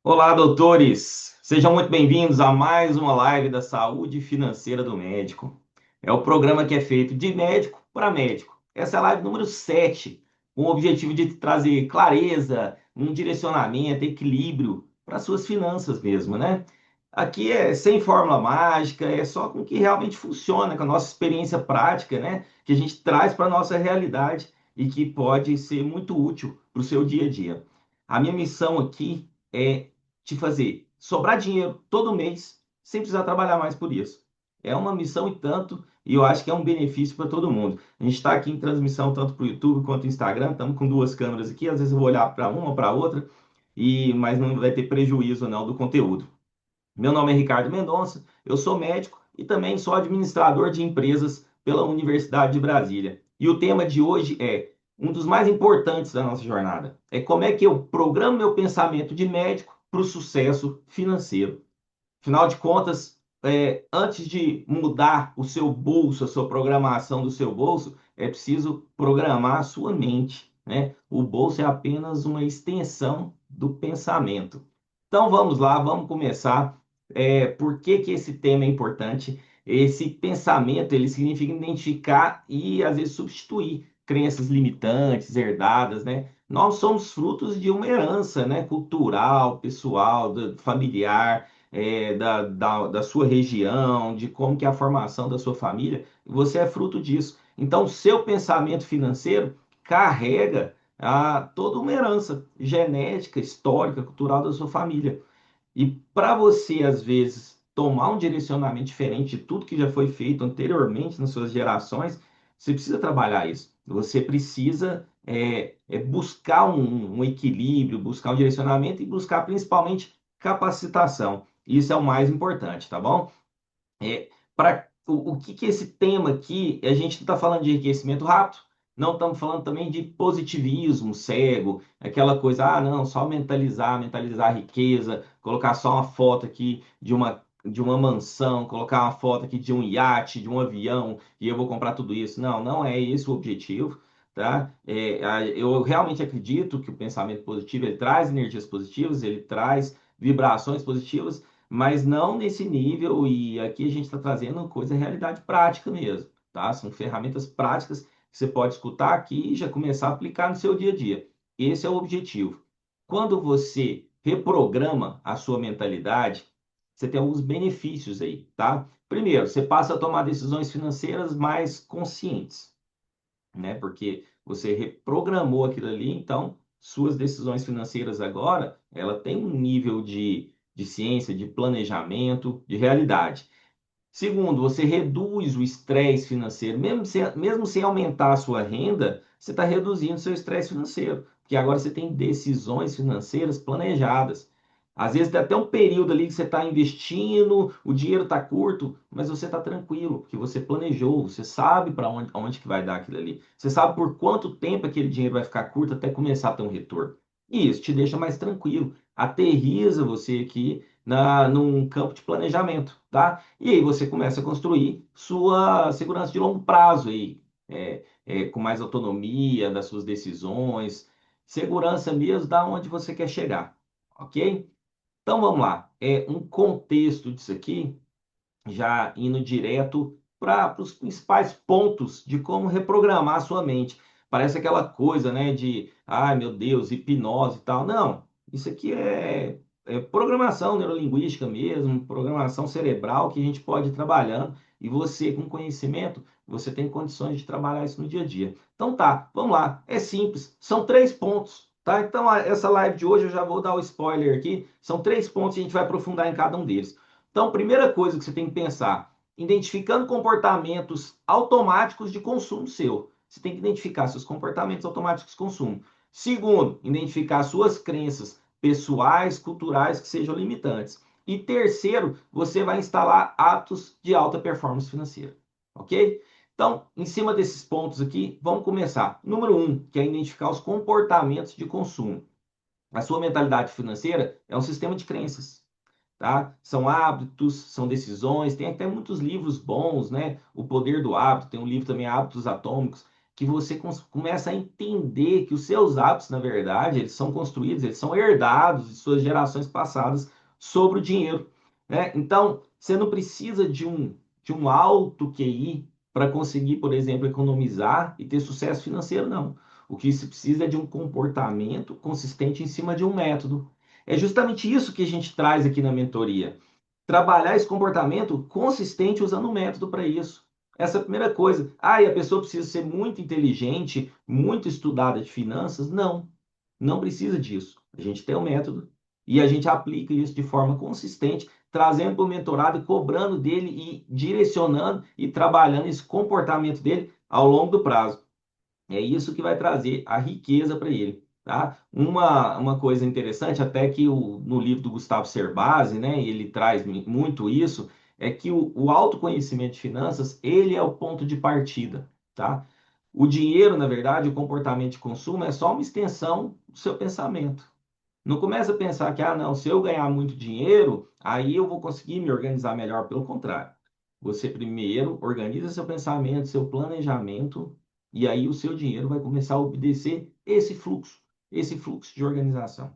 Olá, doutores! Sejam muito bem-vindos a mais uma live da saúde financeira do médico. É o programa que é feito de médico para médico. Essa é a live número 7, com o objetivo de trazer clareza, um direcionamento, equilíbrio para suas finanças mesmo, né? Aqui é sem fórmula mágica, é só com o que realmente funciona, com a nossa experiência prática, né? Que a gente traz para a nossa realidade e que pode ser muito útil para o seu dia a dia. A minha missão aqui é te fazer sobrar dinheiro todo mês sem precisar trabalhar mais por isso. É uma missão e tanto, e eu acho que é um benefício para todo mundo. A gente está aqui em transmissão tanto para o YouTube quanto para o Instagram, estamos com duas câmeras aqui, às vezes eu vou olhar para uma ou para outra, mas não vai ter prejuízo não do conteúdo. Meu nome é Ricardo Mendonça, eu sou médico e também sou administrador de empresas pela Universidade de Brasília. E o tema de hoje é um dos mais importantes da nossa jornada. É como é que eu programo meu pensamento de médico para o sucesso financeiro. Afinal de contas, antes de mudar o seu bolso, a sua programação do seu bolso, é preciso programar a sua mente, né? O bolso é apenas uma extensão do pensamento. Então vamos lá, vamos começar. Por que que esse tema é importante? Esse pensamento, ele significa identificar e às vezes substituir crenças limitantes, herdadas, né? Nós somos frutos de uma herança, né? Cultural, pessoal, familiar, da sua região, de como que é a formação da sua família, você é fruto disso. Então, seu pensamento financeiro carrega toda uma herança genética, histórica, cultural da sua família. E para você, às vezes, tomar um direcionamento diferente de tudo que já foi feito anteriormente nas suas gerações, você precisa trabalhar isso. Você precisa buscar um equilíbrio, buscar um direcionamento e buscar principalmente capacitação. Isso é o mais importante, tá bom? O que que esse tema aqui, a gente não está falando de enriquecimento rápido, não estamos falando também de positivismo cego, aquela coisa, não, só mentalizar a riqueza, colocar só uma foto aqui de uma mansão, colocar uma foto aqui de um iate, de um avião, e eu vou comprar tudo isso. Não, não é esse o objetivo, tá? Eu realmente acredito que o pensamento positivo, ele traz energias positivas, ele traz vibrações positivas, mas não nesse nível, e aqui a gente está trazendo coisa, realidade prática mesmo, tá? São ferramentas práticas que você pode escutar aqui e já começar a aplicar no seu dia a dia. Esse é o objetivo. Quando você reprograma a sua mentalidade, você tem alguns benefícios aí, tá? Primeiro, você passa a tomar decisões financeiras mais conscientes, né? Porque você reprogramou aquilo ali, então suas decisões financeiras agora, ela tem um nível de ciência, de planejamento, de realidade. Segundo, você reduz o estresse financeiro, mesmo sem aumentar a sua renda, você está reduzindo seu estresse financeiro, porque agora você tem decisões financeiras planejadas. Às vezes tem até um período ali que você está investindo, o dinheiro está curto, mas você está tranquilo, porque você planejou, você sabe para onde que vai dar aquilo ali. Você sabe por quanto tempo aquele dinheiro vai ficar curto até começar a ter um retorno. E isso te deixa mais tranquilo. Aterriza você aqui num campo de planejamento, tá? E aí você começa a construir sua segurança de longo prazo aí, com mais autonomia das suas decisões, segurança mesmo da onde você quer chegar, ok? Então vamos lá. Um contexto disso aqui, já indo direto para os principais pontos de como reprogramar a sua mente. Parece aquela coisa, né, de, ai meu Deus, hipnose e tal. Não, isso aqui é programação neurolinguística mesmo, programação cerebral que a gente pode ir trabalhando e você, com conhecimento, você tem condições de trabalhar isso no dia a dia. Então tá, vamos lá. É simples, são 3 pontos. Tá? Então, essa live de hoje eu já vou dar o spoiler aqui. São 3 pontos e a gente vai aprofundar em cada um deles. Então, primeira coisa que você tem que pensar, identificando comportamentos automáticos de consumo seu. Você tem que identificar seus comportamentos automáticos de consumo. Segundo, identificar suas crenças pessoais, culturais que sejam limitantes. E terceiro, você vai instalar hábitos de alta performance financeira. Ok? Então, em cima desses pontos aqui, vamos começar. Número um, que é identificar os comportamentos de consumo. A sua mentalidade financeira é um sistema de crenças, tá? São hábitos, são decisões, tem até muitos livros bons, né? O Poder do Hábito, tem um livro também, Hábitos Atômicos. que você começa a entender que os seus hábitos, na verdade, eles são construídos, eles são herdados de suas gerações passadas sobre o dinheiro, né? Então, você não precisa de um alto QI para conseguir, por exemplo, economizar e ter sucesso financeiro, não. O que se precisa é de um comportamento consistente em cima de um método. É justamente isso que a gente traz aqui na mentoria. Trabalhar esse comportamento consistente usando um método para isso. Essa é a primeira coisa. Ah, e a pessoa precisa ser muito inteligente, muito estudada de finanças? Não, não precisa disso. A gente tem um método e a gente aplica isso de forma consistente, trazendo para o mentorado e cobrando dele e direcionando e trabalhando esse comportamento dele ao longo do prazo. É isso que vai trazer a riqueza para ele, tá? Uma coisa interessante, até que no livro do Gustavo Cerbasi, né, ele traz muito isso, é que o autoconhecimento de finanças, ele é o ponto de partida, tá? O dinheiro, na verdade, o comportamento de consumo é só uma extensão do seu pensamento. Não começa a pensar que, ah, não, se eu ganhar muito dinheiro, aí eu vou conseguir me organizar melhor. Pelo contrário, você primeiro organiza seu pensamento, seu planejamento, e aí o seu dinheiro vai começar a obedecer esse fluxo de organização,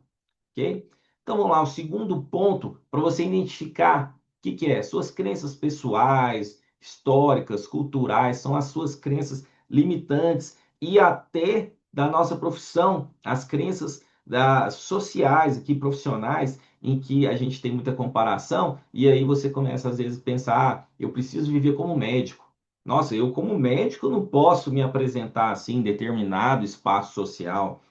ok? Então vamos lá, o segundo ponto para você identificar o que é suas crenças pessoais, históricas, culturais, são as suas crenças limitantes e até da nossa profissão, as crenças sociais aqui, profissionais, em que a gente tem muita comparação, e aí você começa às vezes a pensar, ah, eu preciso viver como médico. Nossa, eu como médico não posso me apresentar assim em determinado espaço social.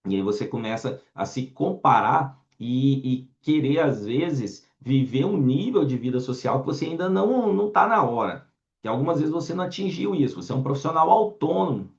E aí você começa a se comparar e querer, às vezes, viver um nível de vida social que você ainda não está na hora. Que algumas vezes você não atingiu isso. Você é um profissional autônomo.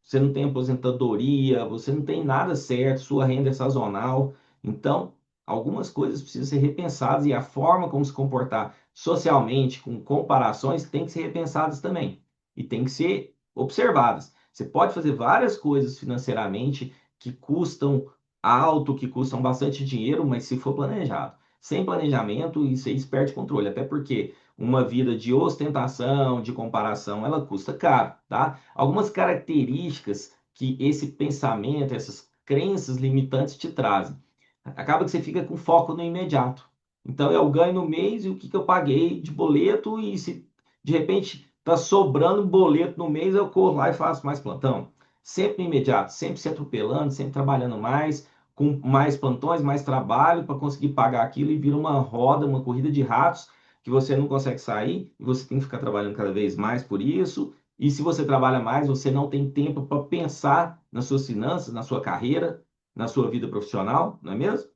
Você não tem aposentadoria, você não tem nada certo, sua renda é sazonal. Então, algumas coisas precisam ser repensadas e a forma como se comportar socialmente, com comparações, tem que ser repensadas também. E tem que ser observadas. Você pode fazer várias coisas financeiramente que custam alto, que custam bastante dinheiro, mas se for planejado. Sem planejamento, isso aí perde controle. Até porque uma vida de ostentação, de comparação, ela custa caro, tá? Algumas características que esse pensamento, essas crenças limitantes te trazem. Acaba que você fica com foco no imediato. Então, eu ganho no mês e o que eu paguei de boleto, e se de repente está sobrando um boleto no mês, eu corro lá e faço mais plantão. Sempre no imediato, sempre se atropelando, sempre trabalhando mais, com mais plantões, mais trabalho para conseguir pagar aquilo e vira uma roda, uma corrida de ratos que você não consegue sair e você tem que ficar trabalhando cada vez mais por isso. E se você trabalha mais, você não tem tempo para pensar nas suas finanças, na sua carreira, na sua vida profissional, não é mesmo?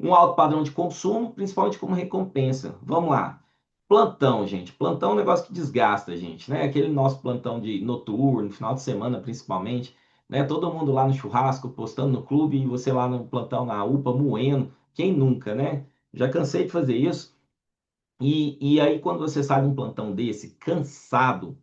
Um alto padrão de consumo, principalmente como recompensa. Vamos lá. Plantão, gente. Plantão é um negócio que desgasta a gente, né? Aquele nosso plantão de noturno, final de semana principalmente, né? Todo mundo lá no churrasco, postando no clube e você lá no plantão na UPA moendo. Quem nunca, né? Já cansei de fazer isso. E aí, quando você sai de um plantão desse, cansado,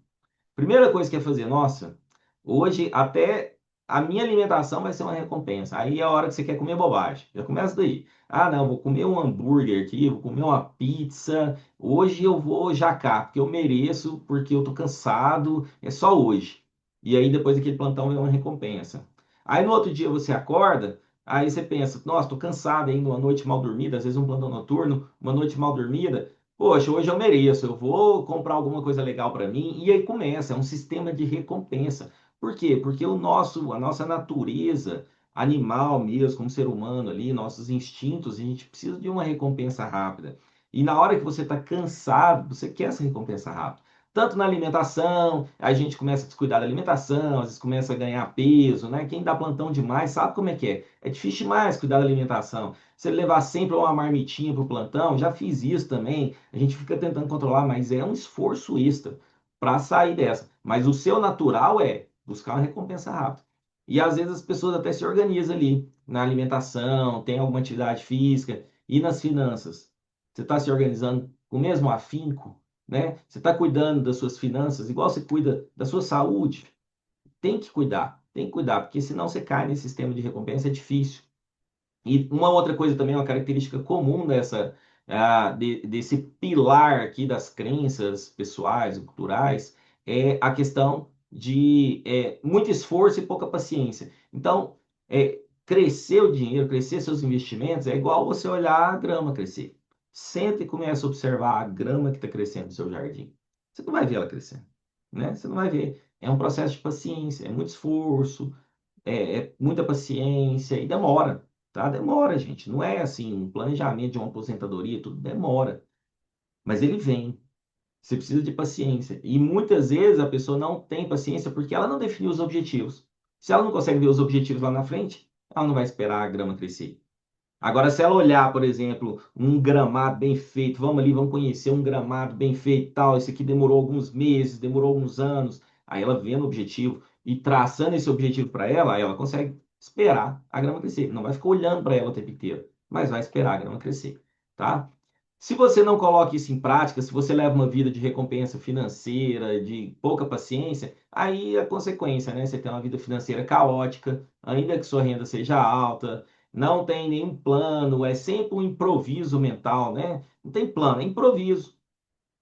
primeira coisa que é fazer, nossa, hoje até a minha alimentação vai ser uma recompensa. Aí é a hora que você quer comer bobagem. Já começa daí. Ah, não, vou comer um hambúrguer aqui, vou comer uma pizza. Hoje eu vou jacar, porque eu mereço, porque eu tô cansado. É só hoje. E aí depois daquele plantão vem uma recompensa. Aí no outro dia você acorda, aí você pensa, nossa, tô cansado ainda, uma noite mal dormida, às vezes um plantão noturno, uma noite mal dormida. Poxa, hoje eu mereço, eu vou comprar alguma coisa legal para mim. E aí começa, é um sistema de recompensa. Por quê? Porque a nossa natureza animal mesmo, como ser humano ali, nossos instintos, a gente precisa de uma recompensa rápida. E na hora que você está cansado, você quer essa recompensa rápida. Tanto na alimentação, a gente começa a descuidar da alimentação, às vezes começa a ganhar peso, né? Quem dá plantão demais sabe como é que é. É difícil demais cuidar da alimentação. Você levar sempre uma marmitinha para o plantão, já fiz isso também. A gente fica tentando controlar, mas é um esforço extra para sair dessa. Mas o seu natural é buscar uma recompensa rápida. E às vezes as pessoas até se organizam ali na alimentação, tem alguma atividade física e nas finanças. Você está se organizando com o mesmo afinco, né? Você está cuidando das suas finanças igual você cuida da sua saúde. Tem que cuidar, porque senão você cai nesse sistema de recompensa, é difícil. E uma outra coisa também, uma característica comum desse pilar aqui das crenças pessoais e culturais, é a questão de muito esforço e pouca paciência. Então, crescer o dinheiro, crescer seus investimentos é igual você olhar a grama crescer. Senta e começa a observar a grama que está crescendo no seu jardim. Você não vai ver ela crescendo, né? Você não vai ver. É um processo de paciência, é muito esforço, é muita paciência e demora, tá? Demora, gente. Não é assim, um planejamento de uma aposentadoria, tudo demora. Mas ele vem. Você precisa de paciência. E muitas vezes a pessoa não tem paciência porque ela não definiu os objetivos. Se ela não consegue ver os objetivos lá na frente, ela não vai esperar a grama crescer. Agora, se ela olhar, por exemplo, um gramado bem feito, vamos ali, vamos conhecer um gramado bem feito, e tal, esse aqui demorou alguns meses, demorou alguns anos, aí ela vendo o objetivo e traçando esse objetivo para ela, aí ela consegue esperar a grama crescer. Não vai ficar olhando para ela o tempo inteiro, mas vai esperar a grama crescer, tá? Se você não coloca isso em prática, se você leva uma vida de recompensa financeira, de pouca paciência, aí a consequência, né? Você tem uma vida financeira caótica, ainda que sua renda seja alta, não tem nenhum plano, é sempre um improviso mental, né? Não tem plano, é improviso.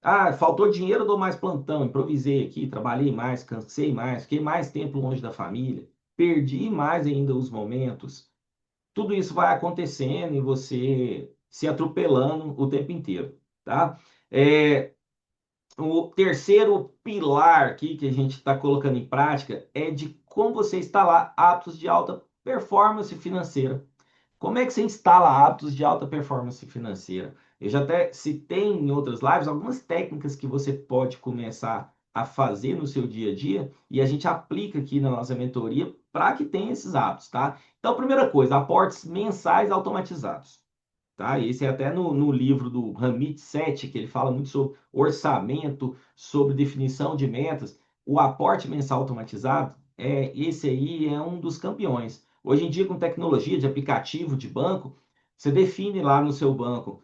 Ah, faltou dinheiro, eu dou mais plantão, improvisei aqui, trabalhei mais, cansei mais, fiquei mais tempo longe da família, perdi mais ainda os momentos. Tudo isso vai acontecendo e você se atropelando o tempo inteiro, tá? É, o terceiro pilar aqui que a gente está colocando em prática é de como você instalar hábitos de alta performance financeira. Como é que você instala hábitos de alta performance financeira? Eu já até citei em outras lives algumas técnicas que você pode começar a fazer no seu dia a dia e a gente aplica aqui na nossa mentoria para que tenha esses hábitos, tá? Então, primeira coisa, aportes mensais automatizados. Tá? Esse é até no livro do Ramit Sethi, que ele fala muito sobre orçamento, sobre definição de metas. O aporte mensal automatizado, esse aí é um dos campeões. Hoje em dia, com tecnologia de aplicativo de banco, você define lá no seu banco,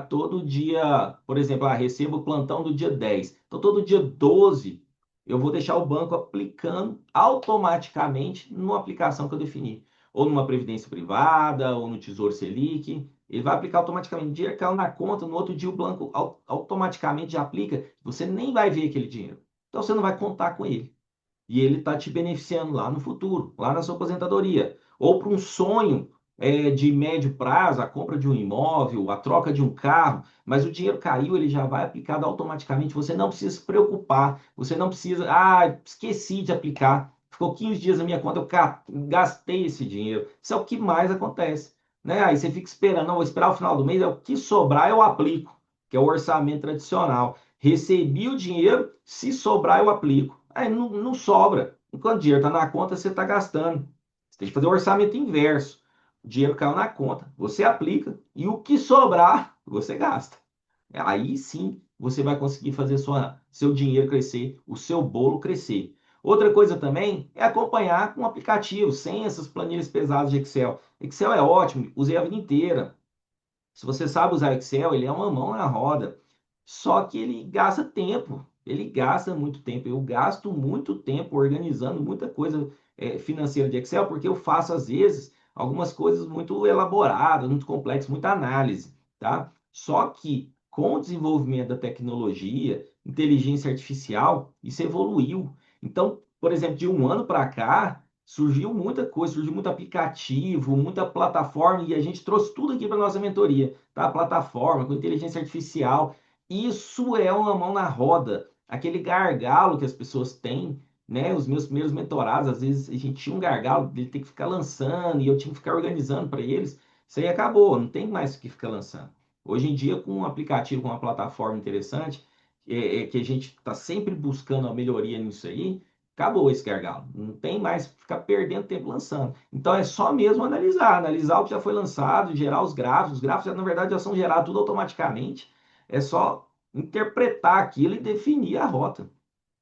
todo dia, por exemplo, recebo o plantão do dia 10. Então, todo dia 12, eu vou deixar o banco aplicando automaticamente numa aplicação que eu defini. Ou numa previdência privada, ou no Tesouro Selic. Ele vai aplicar automaticamente. O dinheiro caiu na conta, no outro dia o banco automaticamente já aplica. Você nem vai ver aquele dinheiro. Então você não vai contar com ele. E ele está te beneficiando lá no futuro, lá na sua aposentadoria. Ou para um sonho de médio prazo, a compra de um imóvel, a troca de um carro, mas o dinheiro caiu, ele já vai aplicado automaticamente. Você não precisa se preocupar. Você não precisa. Esqueci de aplicar. Ficou 15 dias na minha conta, eu gastei esse dinheiro. Isso é o que mais acontece, né? Aí você fica esperando, não, vou esperar o final do mês, é o que sobrar eu aplico, que é o orçamento tradicional. Recebi o dinheiro, se sobrar eu aplico. Aí não sobra. Enquanto o dinheiro está na conta, você está gastando. Você tem que fazer o orçamento inverso. O dinheiro caiu na conta, você aplica e o que sobrar, você gasta. Aí sim você vai conseguir fazer seu dinheiro crescer, o seu bolo crescer. Outra coisa também é acompanhar com um aplicativo, sem essas planilhas pesadas de Excel. Excel é ótimo, usei a vida inteira. Se você sabe usar Excel, ele é uma mão na roda. Só que ele gasta tempo. Ele gasta muito tempo. Eu gasto muito tempo organizando muita coisa financeira de Excel, porque eu faço, às vezes, algumas coisas muito elaboradas, muito complexas, muita análise, tá? Só que com o desenvolvimento da tecnologia, inteligência artificial, isso evoluiu. Então, por exemplo, de um ano para cá, surgiu muita coisa, surgiu muito aplicativo, muita plataforma, e a gente trouxe tudo aqui para nossa mentoria, tá? Plataforma com inteligência artificial. Isso é uma mão na roda, aquele gargalo que as pessoas têm, né? Os meus primeiros mentorados, às vezes a gente tinha um gargalo de ter que ficar lançando e eu tinha que ficar organizando para eles. Isso aí acabou, não tem mais o que ficar lançando. Hoje em dia, com um aplicativo, com uma plataforma interessante, que a gente está sempre buscando a melhoria nisso aí, acabou esse gargalo. Não tem mais que ficar perdendo tempo lançando. Então é só mesmo analisar o que já foi lançado, gerar os gráficos. Os gráficos, na verdade, já são gerados tudo automaticamente. É só interpretar aquilo e definir a rota.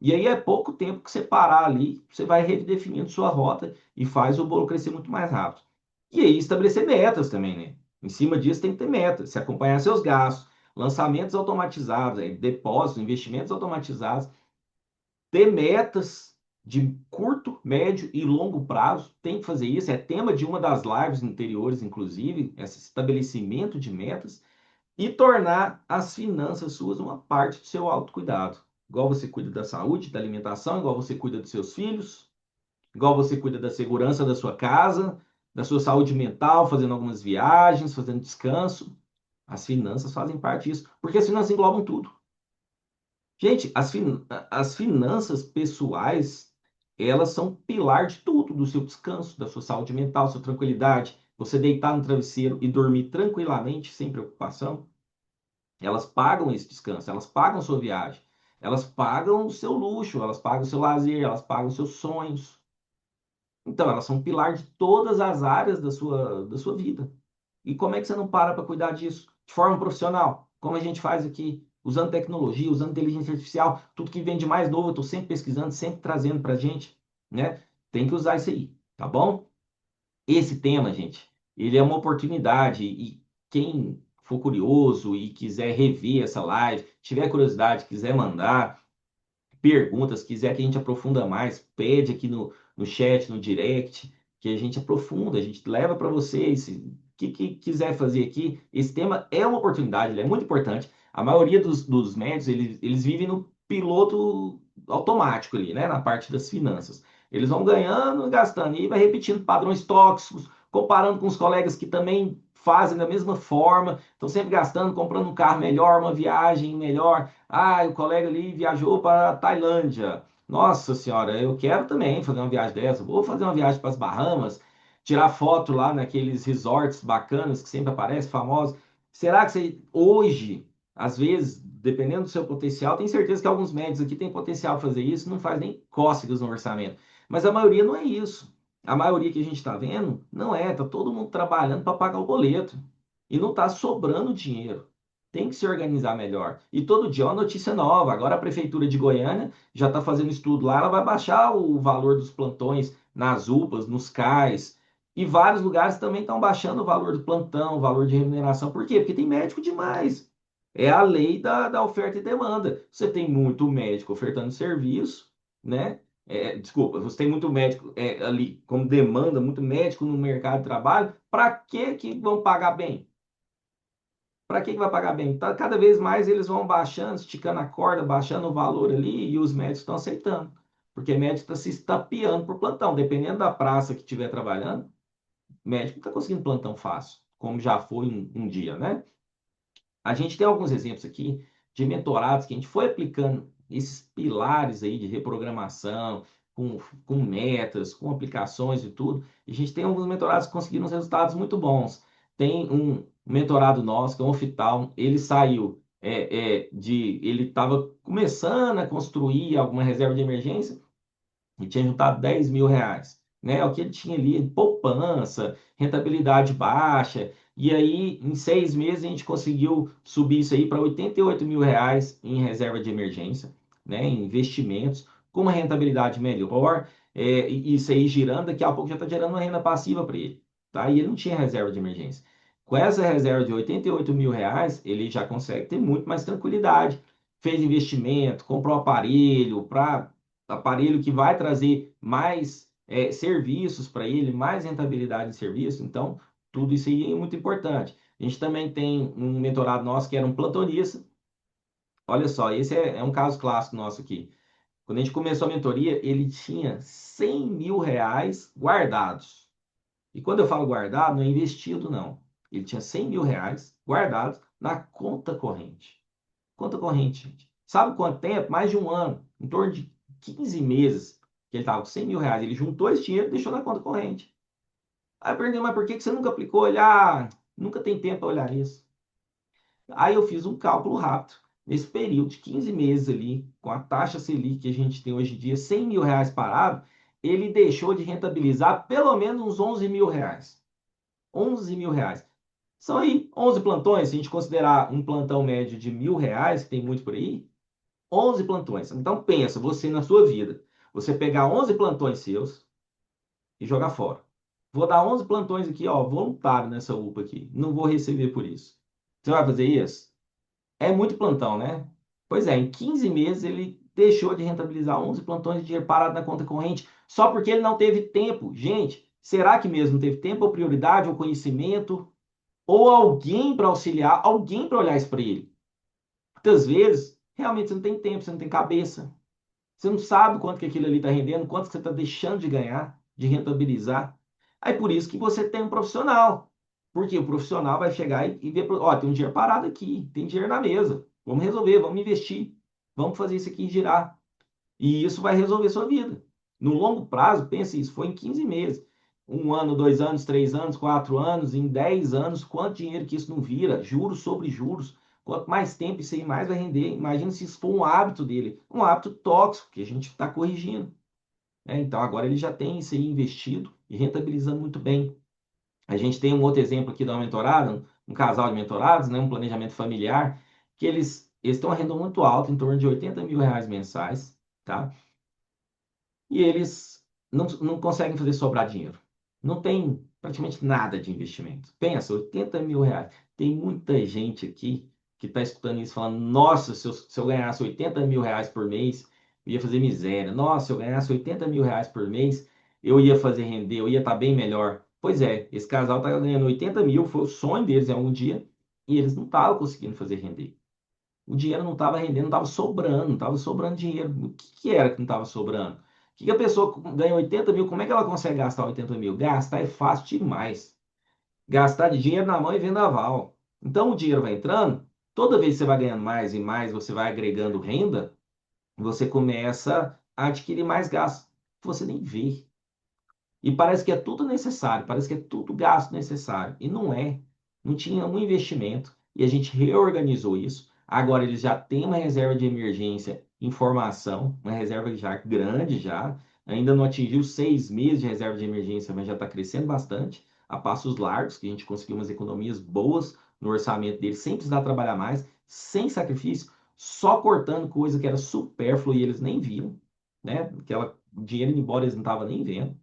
E aí é pouco tempo que você parar ali, você vai redefinindo sua rota e faz o bolo crescer muito mais rápido. E aí estabelecer metas também, né? Em cima disso tem que ter metas, se acompanhar seus gastos, lançamentos automatizados, depósitos, investimentos automatizados, ter metas de curto, médio e longo prazo, tem que fazer isso, é tema de uma das lives anteriores, inclusive, esse estabelecimento de metas, e tornar as finanças suas uma parte do seu autocuidado. igual você cuida da saúde, da alimentação, igual você cuida dos seus filhos, igual você cuida da segurança da sua casa, da sua saúde mental, fazendo algumas viagens, fazendo descanso. As finanças fazem parte disso, porque as finanças englobam tudo. Gente, as finanças pessoais, elas são pilar de tudo, do seu descanso, da sua saúde mental, sua tranquilidade. Você deitar no travesseiro e dormir tranquilamente, sem preocupação. Elas pagam esse descanso, elas pagam sua viagem, elas pagam o seu luxo, elas pagam o seu lazer, elas pagam os seus sonhos. Então, elas são um pilar de todas as áreas da sua vida. E como é que você não para cuidar disso? De forma profissional, como a gente faz aqui, usando tecnologia, usando inteligência artificial, tudo que vem de mais novo, eu estou sempre pesquisando, sempre trazendo para a gente, né? Tem que usar isso aí, tá bom? Esse tema, gente, ele é uma oportunidade e quem for curioso e quiser rever essa live, tiver curiosidade, quiser mandar perguntas, quiser que a gente aprofunda mais, pede aqui no chat, no direct, que a gente aprofunda, a gente leva para vocês. O que quiser fazer aqui, esse tema é uma oportunidade, ele é muito importante. A maioria dos médios, eles vivem no piloto automático ali, né, na parte das finanças. Eles vão ganhando e gastando, e vai repetindo padrões tóxicos, comparando com os colegas que também fazem da mesma forma, estão sempre gastando, comprando um carro melhor, uma viagem melhor. Ah, o colega ali viajou para a Tailândia. Nossa senhora, eu quero também fazer uma viagem dessa. Vou fazer uma viagem para as Bahamas, tirar foto lá naqueles resorts bacanas que sempre aparecem, famosos. Será que você, hoje, às vezes, dependendo do seu potencial, tenho certeza que alguns médicos aqui têm potencial para fazer isso, não faz nem cócegas no orçamento. Mas a maioria não é isso. A maioria que a gente está vendo não é, tá todo mundo trabalhando para pagar o boleto e não está sobrando dinheiro. Tem que se organizar melhor. E todo dia é uma notícia nova. Agora a Prefeitura de Goiânia já está fazendo estudo lá, ela vai baixar o valor dos plantões nas UPAs, nos CAIS. E vários lugares também estão baixando o valor do plantão, o valor de remuneração. Por quê? Porque tem médico demais. É a lei da oferta e demanda. Você tem muito médico ofertando serviço, né? Desculpa, você tem muito médico ali como demanda, muito médico no mercado de trabalho. Para que vão pagar bem? Para que vai pagar bem? Tá, cada vez mais eles vão baixando, esticando a corda, baixando o valor ali e os médicos estão aceitando. Porque médico está se estapeando por plantão. Dependendo da praça que estiver trabalhando, médico está conseguindo plantão fácil, como já foi um dia, né? A gente tem alguns exemplos aqui de mentorados que a gente foi aplicando esses pilares aí de reprogramação, com metas, com aplicações e tudo. E a gente tem alguns mentorados que conseguiram uns resultados muito bons. Tem um mentorado nosso, que é um oftalmo, ele saiu ele estava começando a construir alguma reserva de emergência e tinha juntado R$ 10.000, né? O que ele tinha ali, poupança, rentabilidade baixa, e aí em 6 meses a gente conseguiu subir isso aí para R$ 88.000 em reserva de emergência, né? Em investimentos, com uma rentabilidade melhor, e isso aí girando, daqui a pouco já está gerando uma renda passiva para ele, tá? E ele não tinha reserva de emergência. Com essa reserva de R$ 88.000, ele já consegue ter muito mais tranquilidade. Fez investimento, comprou aparelho para aparelho que vai trazer mais serviços para ele, mais rentabilidade em serviço. Então, tudo isso aí é muito importante. A gente também tem um mentorado nosso que era um plantonista. Olha só, esse é um caso clássico nosso aqui. Quando a gente começou a mentoria, ele tinha R$ 100.000 guardados. E quando eu falo guardado, não é investido, não. Ele tinha R$ 100.000 guardados na conta corrente. Conta corrente, gente. Sabe quanto tempo? Mais de um ano. Em torno de 15 meses que ele estava com R$ 100.000. Ele juntou esse dinheiro e deixou na conta corrente. Aí eu perguntei, mas por que você nunca aplicou? Ele, nunca tem tempo para olhar isso. Aí eu fiz um cálculo rápido. Nesse período de 15 meses ali, com a taxa Selic que a gente tem hoje em dia, R$ 100.000 parado, ele deixou de rentabilizar pelo menos uns R$ 11.000. R$ 11.000. São aí 11 plantões, se a gente considerar um plantão médio de R$ 1.000, que tem muito por aí, 11 plantões. Então pensa, você na sua vida, você pegar 11 plantões seus e jogar fora. Vou dar 11 plantões aqui, ó, voluntário nessa UPA aqui. Não vou receber por isso. Você vai fazer isso? É muito plantão, né? Pois é, em 15 meses ele deixou de rentabilizar 11 plantões de dinheiro parado na conta corrente só porque ele não teve tempo. Gente, será que mesmo não teve tempo ou prioridade ou conhecimento ou alguém para auxiliar, alguém para olhar isso para ele? Muitas vezes realmente você não tem tempo, você não tem cabeça. Você não sabe quanto que aquilo ali está rendendo, quanto que você está deixando de ganhar, de rentabilizar. Aí por isso que você tem um profissional. Porque o profissional vai chegar e ver, ó, tem um dinheiro parado aqui, tem dinheiro na mesa. Vamos resolver, vamos investir. Vamos fazer isso aqui girar. E isso vai resolver sua vida. No longo prazo, pense isso, foi em 15 meses. 1 ano, 2 anos, 3 anos, 4 anos, em 10 anos, quanto dinheiro que isso não vira? Juros sobre juros. Quanto mais tempo isso aí, mais vai render. Imagina se isso for um hábito dele, um hábito tóxico que a gente está corrigindo. Né? Então, agora ele já tem isso aí investido e rentabilizando muito bem. A gente tem um outro exemplo aqui da mentorada, um casal de mentorados, né? Um planejamento familiar, que eles têm uma renda muito alta, em torno de R$ 80.000 mensais, tá? E eles não conseguem fazer sobrar dinheiro. Não tem praticamente nada de investimento. Pensa, R$ 80.000. Tem muita gente aqui que está escutando isso falando: nossa, se eu ganhasse R$ 80.000 por mês, eu ia fazer miséria. Nossa, se eu ganhasse R$ 80.000 por mês, eu ia fazer render, eu ia estar bem melhor. Pois é, esse casal está ganhando 80 mil, foi o sonho deles em algum dia, e eles não estavam conseguindo fazer render. O dinheiro não estava rendendo, não estava sobrando dinheiro. O que, que era que não estava sobrando? O que, que a pessoa ganha 80 mil, como é que ela consegue gastar 80 mil? Gastar é fácil demais. Gastar de dinheiro na mão e vendaval. Então o dinheiro vai entrando, toda vez que você vai ganhando mais e mais, você vai agregando renda, você começa a adquirir mais gastos que você nem vê. E parece que é tudo necessário, parece que é tudo gasto necessário. E não é. Não tinha um investimento. E a gente reorganizou isso. Agora eles já têm uma reserva de emergência em formação, uma reserva já grande já. Ainda não atingiu 6 meses de reserva de emergência, mas já está crescendo bastante, a passos largos, que a gente conseguiu umas economias boas no orçamento deles, sem precisar trabalhar mais, sem sacrifício, só cortando coisa que era supérflua e eles nem viam, né? Aquela dinheiro indo embora eles não estavam nem vendo.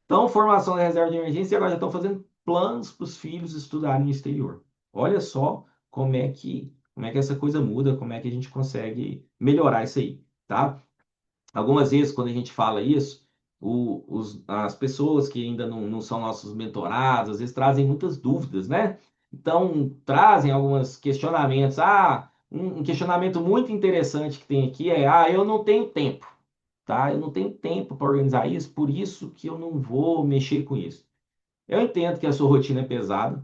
Então, formação da reserva de emergência e agora já estão fazendo planos para os filhos estudarem no exterior. Olha só como é que essa coisa muda, como é que a gente consegue melhorar isso aí, tá? Algumas vezes, quando a gente fala isso, as pessoas que ainda não são nossos mentorados, às vezes trazem muitas dúvidas, né? Então, trazem alguns questionamentos. Um questionamento muito interessante que tem aqui é: eu não tenho tempo, tá? Eu não tenho tempo para organizar isso, por isso que eu não vou mexer com isso. Eu entendo que a sua rotina é pesada,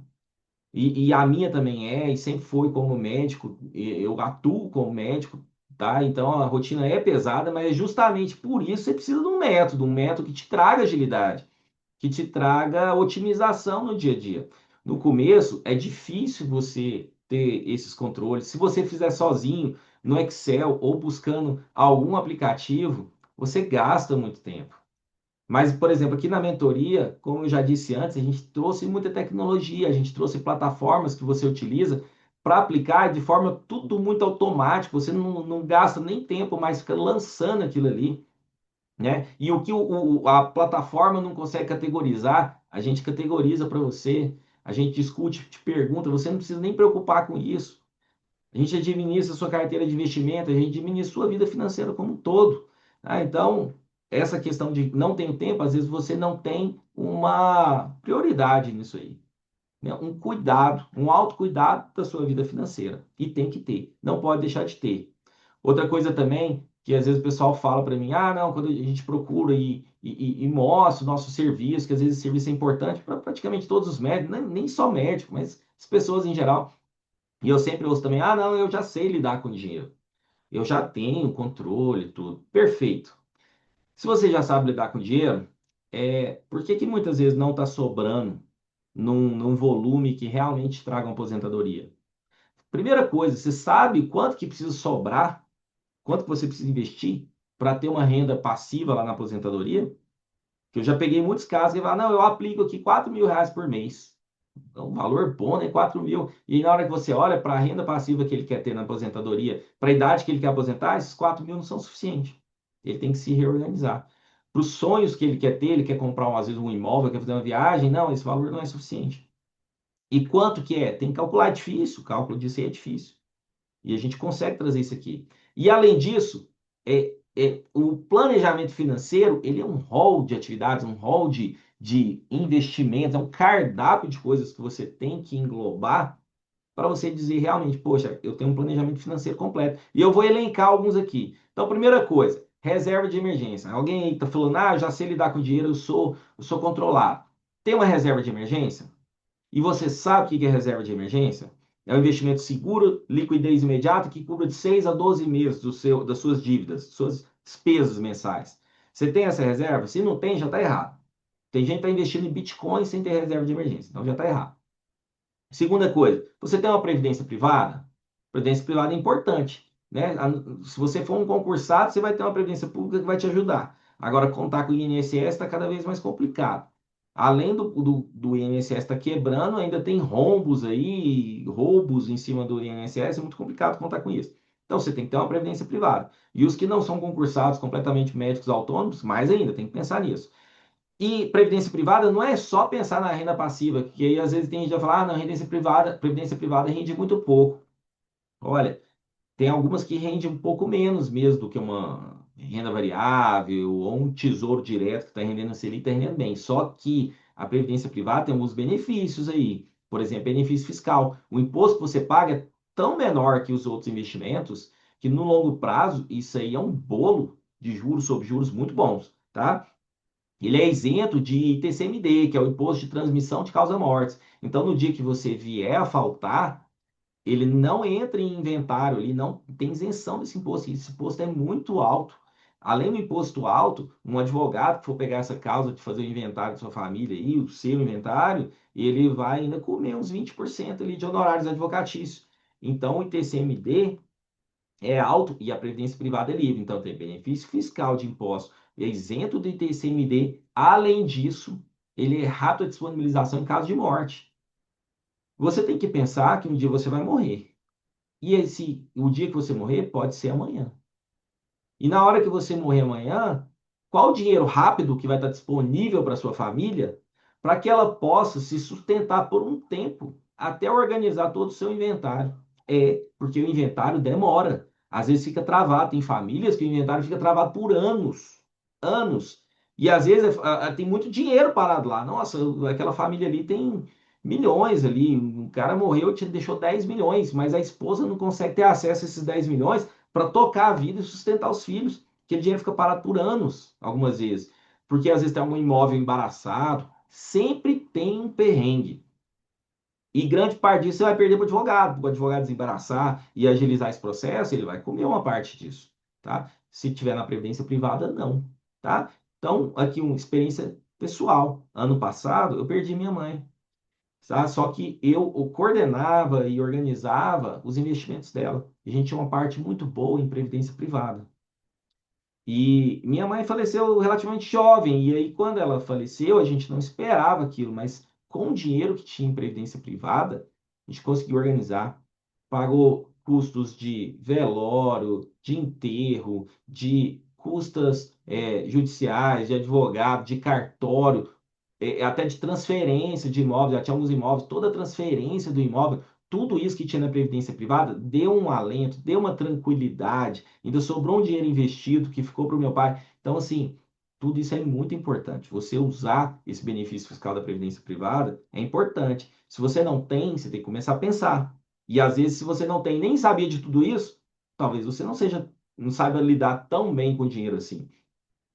e a minha também é, e sempre foi como médico, eu atuo como médico, tá? Então a rotina é pesada, mas é justamente por isso você precisa de um método que te traga agilidade, que te traga otimização no dia a dia. No começo é difícil você ter esses controles. Se você fizer sozinho no Excel ou buscando algum aplicativo, você gasta muito tempo. Mas, por exemplo, aqui na mentoria, como eu já disse antes, a gente trouxe muita tecnologia, a gente trouxe plataformas que você utiliza para aplicar de forma tudo muito automático, você não gasta nem tempo, mas fica lançando aquilo ali, né? E o que a plataforma não consegue categorizar, a gente categoriza para você, a gente discute, te pergunta, você não precisa nem preocupar com isso. A gente administra a sua carteira de investimento, a gente administra a sua vida financeira como um todo. Tá? Então, essa questão de não tenho tempo, às vezes você não tem uma prioridade nisso aí. Né? Um cuidado, um autocuidado da sua vida financeira. E tem que ter, não pode deixar de ter. Outra coisa também, que às vezes o pessoal fala para mim: não, quando a gente procura e mostra o nosso serviço, que às vezes esse serviço é importante para praticamente todos os médicos, nem só médico, mas as pessoas em geral. E eu sempre ouço também: não, eu já sei lidar com dinheiro. Eu já tenho controle, tudo. Perfeito. Se você já sabe lidar com dinheiro, por que que muitas vezes não está sobrando num volume que realmente traga uma aposentadoria? Primeira coisa, você sabe quanto que precisa sobrar, quanto que você precisa investir para ter uma renda passiva lá na aposentadoria? Que eu já peguei muitos casos que falam: não, eu aplico aqui R$ 4.000 por mês. É um valor bom, né? 4 mil. E na hora que você olha para a renda passiva que ele quer ter na aposentadoria, para a idade que ele quer aposentar, esses 4 mil não são suficientes. Ele tem que se reorganizar. Para os sonhos que ele quer ter, ele quer comprar, às vezes, um imóvel, quer fazer uma viagem, não, esse valor não é suficiente. E quanto que é? Tem que calcular, é difícil, o cálculo disso aí é difícil. E a gente consegue trazer isso aqui. E além disso, o planejamento financeiro, ele é um rol de atividades, um rol de investimentos, é um cardápio de coisas que você tem que englobar para você dizer realmente, poxa, eu tenho um planejamento financeiro completo. E eu vou elencar alguns aqui. Então, primeira coisa, reserva de emergência. Alguém aí está falando, ah, eu já sei lidar com dinheiro, eu sou controlado. Tem uma reserva de emergência? E você sabe o que é reserva de emergência? É um investimento seguro, liquidez imediata, que cubra de 6 a 12 meses das suas dívidas, suas despesas mensais. Você tem essa reserva? Se não tem, já está errado. Tem gente que está investindo em Bitcoin sem ter reserva de emergência, então já está errado. Segunda coisa, você tem uma previdência privada? Previdência privada é importante, né? Se você for um concursado, você vai ter uma previdência pública que vai te ajudar. Agora, contar com o INSS está cada vez mais complicado. Além do INSS estar quebrando, ainda tem rombos aí, roubos em cima do INSS, é muito complicado contar com isso. Então, você tem que ter uma previdência privada. E os que não são concursados, completamente médicos autônomos, mais ainda, tem que pensar nisso. E previdência privada não é só pensar na renda passiva, que aí às vezes tem gente que vai falar, ah, não, previdência privada rende muito pouco. Olha, tem algumas que rendem um pouco menos mesmo do que uma renda variável ou um tesouro direto que está rendendo a Selic, está rendendo bem. Só que a previdência privada tem alguns benefícios aí. Por exemplo, benefício fiscal. O imposto que você paga é tão menor que os outros investimentos que no longo prazo isso aí é um bolo de juros sobre juros muito bons, tá? Ele é isento de ITCMD, que é o Imposto de Transmissão de Causa-Mortes. Então, no dia que você vier a faltar, ele não entra em inventário, ele não tem isenção desse imposto. Esse imposto é muito alto. Além do imposto alto, um advogado que for pegar essa causa de fazer o inventário da sua família e o seu inventário, ele vai ainda comer uns 20% ali de honorários advocatícios. Então, o ITCMD é alto e a previdência privada é livre. Então, tem benefício fiscal de imposto, é isento do ITCMD. Além disso, ele é rápido a disponibilização em caso de morte. Você tem que pensar que um dia você vai morrer. E o dia que você morrer pode ser amanhã. E na hora que você morrer amanhã, qual o dinheiro rápido que vai estar disponível para sua família para que ela possa se sustentar por um tempo até organizar todo o seu inventário? É, porque o inventário demora. Às vezes fica travado. Tem famílias que o inventário fica travado por anos. Anos. E às vezes tem muito dinheiro parado lá. Nossa, aquela família ali tem milhões ali. Um cara morreu, te deixou 10 milhões, mas a esposa não consegue ter acesso a esses 10 milhões para tocar a vida e sustentar os filhos. Aquele dinheiro fica parado por anos, algumas vezes. Porque às vezes tem algum imóvel embaraçado. Sempre tem um perrengue. E grande parte disso você vai perder para o advogado. O advogado desembaraçar e agilizar esse processo, ele vai comer uma parte disso, tá? Se tiver na previdência privada, não, tá? Então, aqui uma experiência pessoal. Ano passado, eu perdi minha mãe, tá? Só que eu coordenava e organizava os investimentos dela. E a gente tinha uma parte muito boa em previdência privada. E minha mãe faleceu relativamente jovem, e aí quando ela faleceu, a gente não esperava aquilo, mas com o dinheiro que tinha em previdência privada, a gente conseguiu organizar, pagou custos de velório, de enterro, de custas judiciais, de advogado, de cartório, até de transferência de imóveis, já tinha alguns imóveis, toda a transferência do imóvel, tudo isso que tinha na Previdência Privada, deu um alento, deu uma tranquilidade, ainda sobrou um dinheiro investido que ficou para o meu pai. Então, assim, tudo isso é muito importante. Você usar esse benefício fiscal da Previdência Privada é importante. Se você não tem, você tem que começar a pensar. E às vezes, se você não tem nem sabia de tudo isso, talvez você não saiba lidar tão bem com dinheiro assim.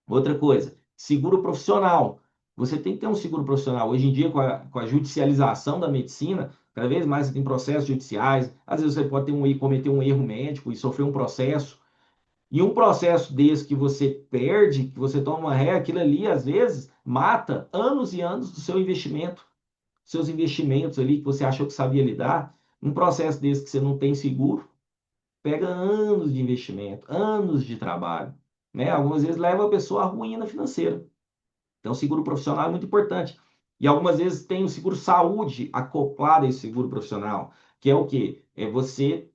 Outra coisa, seguro profissional. Você tem que ter um seguro profissional. Hoje em dia, com a judicialização da medicina, cada vez mais você tem processos judiciais. Às vezes você pode cometer um erro médico e sofrer um processo. E um processo desse que você perde, que você toma uma ré, aquilo ali, às vezes, mata anos e anos do seu investimento. Seus investimentos ali que você achou que sabia lidar. Um processo desse que você não tem seguro, pega anos de investimento, anos de trabalho, né? Algumas vezes leva a pessoa à ruína financeira. Então, o seguro profissional é muito importante. E algumas vezes tem o seguro saúde acoplado a esse seguro profissional, que é o quê? É você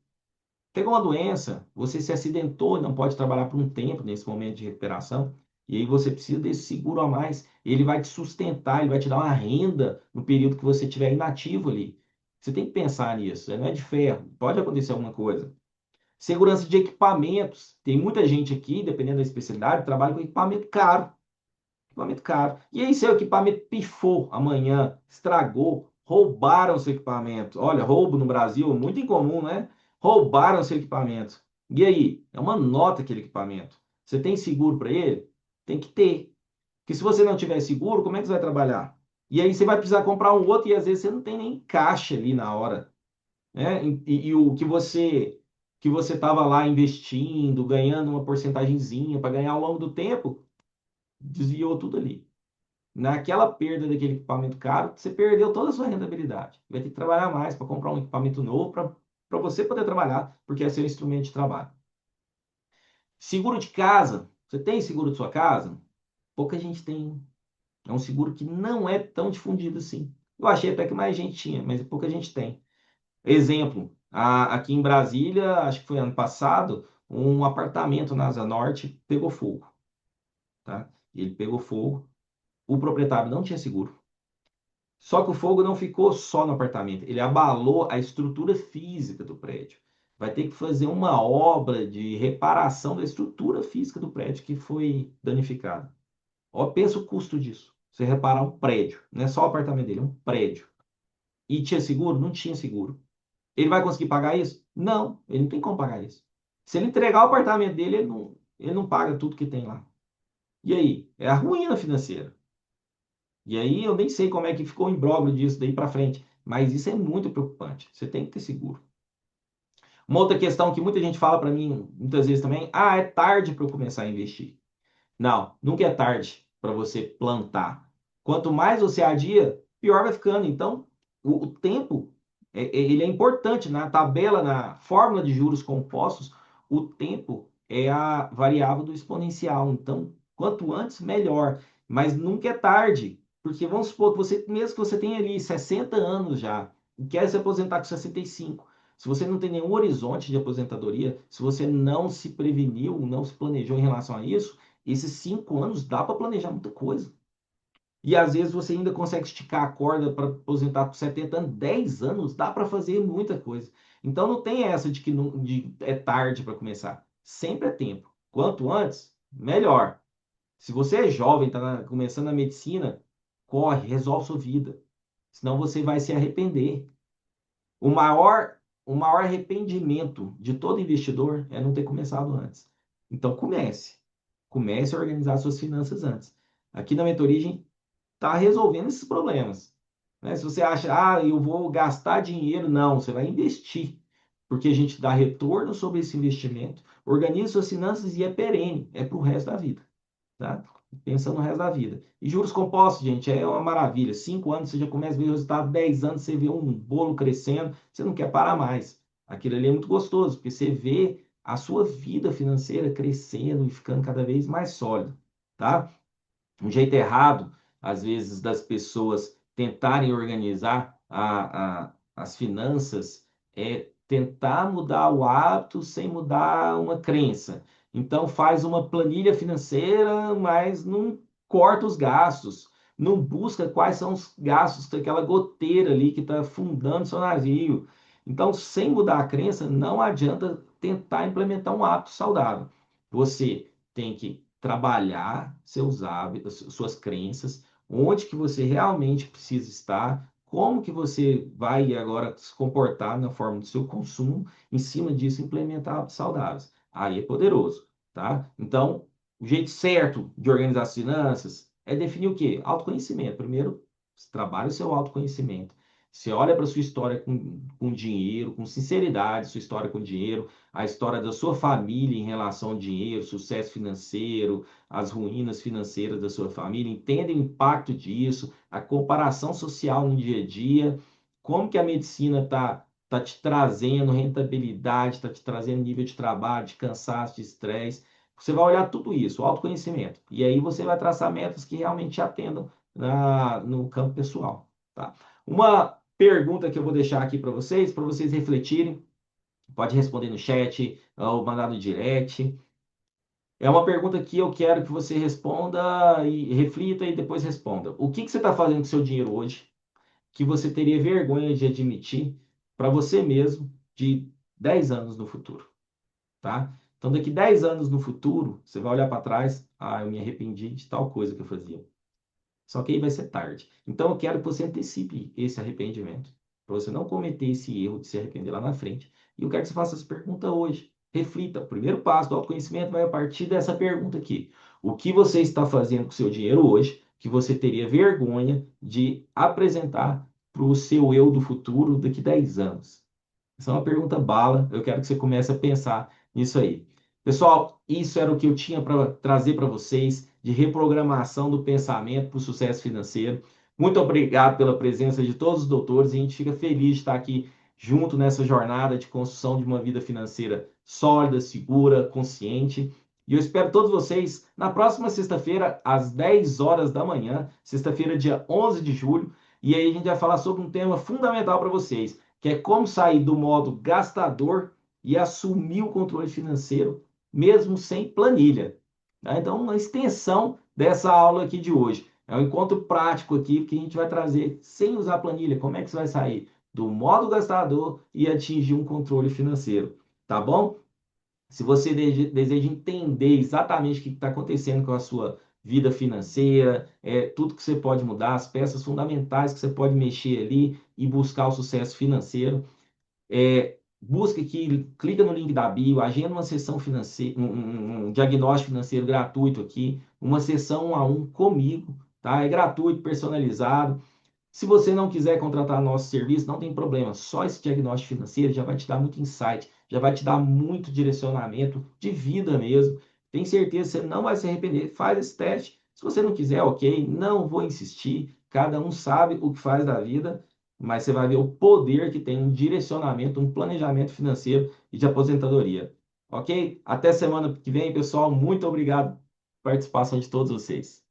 pegou uma doença, você se acidentou e não pode trabalhar por um tempo nesse momento de recuperação, e aí você precisa desse seguro a mais. Ele vai te sustentar, ele vai te dar uma renda no período que você estiver inativo ali. Você tem que pensar nisso, não é de ferro, pode acontecer alguma coisa. Segurança de equipamentos. Tem muita gente aqui, dependendo da especialidade, trabalha com equipamento caro. Equipamento caro. E aí, se o equipamento pifou amanhã, estragou, roubaram seu equipamento. Olha, roubo no Brasil é muito incomum, né? Roubaram seu equipamento. E aí? É uma nota aquele equipamento. Você tem seguro para ele? Tem que ter. Porque se você não tiver seguro, como é que você vai trabalhar? E aí você vai precisar comprar um outro e às vezes você não tem nem caixa ali na hora, né? E o que você estava lá investindo, ganhando uma porcentagemzinha para ganhar ao longo do tempo, desviou tudo ali. Naquela perda daquele equipamento caro, você perdeu toda a sua rentabilidade. Vai ter que trabalhar mais para comprar um equipamento novo para você poder trabalhar, porque é seu instrumento de trabalho. Seguro de casa. Você tem seguro de sua casa? Pouca gente tem. É um seguro que não é tão difundido assim. Eu achei até que mais gente tinha, mas pouca gente tem. Exemplo, aqui em Brasília, acho que foi ano passado, um apartamento na Asa Norte pegou fogo, tá? Ele pegou fogo, o proprietário não tinha seguro. Só que o fogo não ficou só no apartamento, ele abalou a estrutura física do prédio. Vai ter que fazer uma obra de reparação da estrutura física do prédio que foi danificada. Ó, pensa o custo disso. Você reparar um prédio, não é só o apartamento dele, é um prédio. E tinha seguro? Não tinha seguro. Ele vai conseguir pagar isso? Não, ele não tem como pagar isso. Se ele entregar o apartamento dele, ele não paga tudo que tem lá. E aí? É a ruína financeira. E aí eu nem sei como é que ficou o imbróglio disso daí para frente. Mas isso é muito preocupante. Você tem que ter seguro. Uma outra questão que muita gente fala para mim, muitas vezes também, é tarde para eu começar a investir. Não, nunca é tarde para você plantar. Quanto mais você adia, pior vai ficando. Então, o tempo, ele é importante na tabela, na fórmula de juros compostos, o tempo é a variável do exponencial. Então, quanto antes, melhor. Mas nunca é tarde, porque vamos supor que você, mesmo que você tenha ali 60 anos já, e quer se aposentar com 65, se você não tem nenhum horizonte de aposentadoria, se você não se preveniu, não se planejou em relação a isso, esses 5 anos dá para planejar muita coisa. E às vezes você ainda consegue esticar a corda para aposentar com 70 anos, 10 anos, dá para fazer muita coisa. Então não tem essa de que é tarde para começar. Sempre é tempo. Quanto antes, melhor. Se você é jovem, está começando a medicina, corre, resolve sua vida. Senão você vai se arrepender. O maior, o maior arrependimento de todo investidor é não ter começado antes. Então comece. Comece a organizar suas finanças antes. Aqui na mentoria a gente está resolvendo esses problemas. Né? Se você acha, eu vou gastar dinheiro, não, você vai investir. Porque a gente dá retorno sobre esse investimento, organiza suas finanças e é perene, é para o resto da vida. Tá? Pensando no resto da vida. E juros compostos, gente, é uma maravilha. 5 anos você já começa a ver o resultado, 10 anos você vê um bolo crescendo, você não quer parar mais. Aquilo ali é muito gostoso, porque você vê a sua vida financeira crescendo e ficando cada vez mais sólida, tá? Um jeito errado, às vezes, das pessoas tentarem organizar as finanças é tentar mudar o hábito sem mudar uma crença. Então, faz uma planilha financeira, mas não corta os gastos, não busca quais são os gastos daquela goteira ali que está afundando seu navio. Então, sem mudar a crença, não adianta tentar implementar um hábito saudável. Você tem que trabalhar seus hábitos, suas crenças, onde que você realmente precisa estar, como que você vai agora se comportar na forma do seu consumo, em cima disso implementar hábitos saudáveis. Aí é poderoso, tá? Então, o jeito certo de organizar as finanças é definir o quê? Autoconhecimento. Primeiro, você trabalha o seu autoconhecimento. Você olha para a sua história com dinheiro, com sinceridade, sua história com dinheiro, a história da sua família em relação ao dinheiro, sucesso financeiro, as ruínas financeiras da sua família, entende o impacto disso, a comparação social no dia a dia, como que a medicina tá te trazendo rentabilidade, está te trazendo nível de trabalho, de cansaço, de estresse. Você vai olhar tudo isso, o autoconhecimento, e aí você vai traçar metas que realmente te atendam no campo pessoal, tá? Uma pergunta que eu vou deixar aqui para vocês refletirem. Pode responder no chat ou mandar no direct. É uma pergunta que eu quero que você responda e reflita e depois responda. O que que você está fazendo com o seu dinheiro hoje que você teria vergonha de admitir para você mesmo de 10 anos no futuro, tá? Então, daqui 10 anos no futuro, você vai olhar para trás, eu me arrependi de tal coisa que eu fazia. Só que aí vai ser tarde. Então eu quero que você antecipe esse arrependimento, para você não cometer esse erro de se arrepender lá na frente. E eu quero que você faça essa pergunta hoje. Reflita. O primeiro passo do autoconhecimento vai a partir dessa pergunta aqui. O que você está fazendo com o seu dinheiro hoje que você teria vergonha de apresentar para o seu eu do futuro daqui 10 anos? Essa é uma pergunta bala. Eu quero que você comece a pensar nisso aí. Pessoal, isso era o que eu tinha para trazer para vocês de reprogramação do pensamento para o sucesso financeiro. Muito obrigado pela presença de todos os doutores. A gente fica feliz de estar aqui junto nessa jornada de construção de uma vida financeira sólida, segura, consciente. E eu espero todos vocês na próxima sexta-feira, às 10 horas da manhã, sexta-feira, dia 11 de julho. E aí a gente vai falar sobre um tema fundamental para vocês, que é como sair do modo gastador e assumir o controle financeiro, mesmo sem planilha. Tá? Então, uma extensão dessa aula aqui de hoje. É um encontro prático aqui que a gente vai trazer sem usar planilha. Como é que você vai sair do modo gastador e atingir um controle financeiro? Tá bom? Se você deseja entender exatamente o que está acontecendo com a sua vida financeira, tudo que você pode mudar, as peças fundamentais que você pode mexer ali e buscar o sucesso financeiro, busca aqui, clica no link da bio, agenda uma sessão financeira, um diagnóstico financeiro gratuito aqui, uma sessão 1 a 1 comigo, tá? É gratuito, personalizado. Se você não quiser contratar nosso serviço, não tem problema. Só esse diagnóstico financeiro já vai te dar muito insight, já vai te dar muito direcionamento de vida mesmo. Tem certeza que você não vai se arrepender. Faz esse teste. Se você não quiser, ok, não vou insistir. Cada um sabe o que faz da vida, mas você vai ver o poder que tem um direcionamento, um planejamento financeiro e de aposentadoria. Ok? Até semana que vem, pessoal. Muito obrigado pela participação de todos vocês.